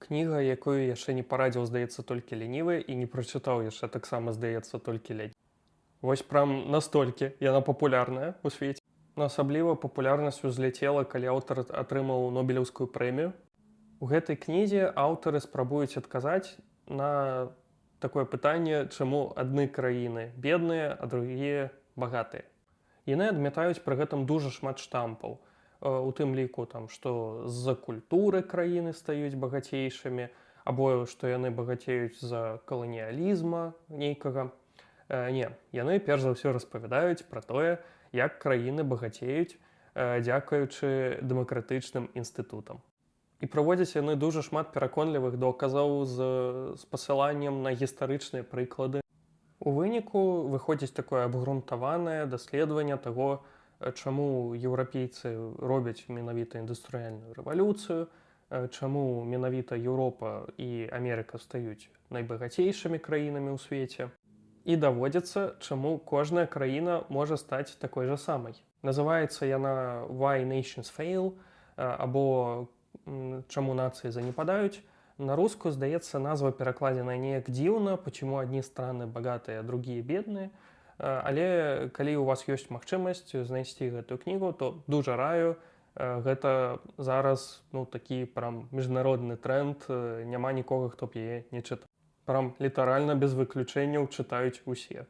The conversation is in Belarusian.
Кніга, якую яшчэ не парадзіў, здаецца, толькі лянівы і не прачытаў яшчэ таксама, здаецца, толькі ледзь. Вось прям настолькі яна папулярная ў свеце. Асабліва папулярнасць узляцела, калі аўтар атрымаў нобелеўскую прэмію. У гэтай кнізе аўтары спрабуюць адказаць на такое пытанне, чаму адны краіны бедныя, а другія багатыя. Яны адмятаюць пры гэтым дужа шмат штампаў. У тым ліку, што з-за культуры краіны стаюць багацейшымі, або што яны багацеюць з-за каланіялізма нейкага. Не, яны перш за ўсё распавядаюць пра тое, як краіны багацеюць дзякуючы дэмакратычным інстытутам. І праводзяць яны дужа шмат пераконлівых доказаў з пасыланнем на гістарычныя прыклады. У выніку выходзіць такое абгрунтаванае даследаванне таго, чаму еўрапейцы робяць менавіта індустрыяльную рэвалюцыю, чаму менавіта Еўропа і Амерыка стаюць найбагацейшымі краінамі ў свеце. І даводзіцца, чаму кожная краіна можа стаць такой жа самай. Называецца яна «Why Nations Fail» або «Чаму нацыі занепадаюць». На русскую, здаецца, назва перакладзена неяк дзіўна, почему одни страны богатые, а другие бедные. Але калі у вас ёсць магчымасць знайсці гэтую кнігу, то дужа раю. Гэта зараз такі прям міжнародны тренд, няма нікога, хто б яе не чытаў. Прям літаральна без выключэнняў чытаюць усе.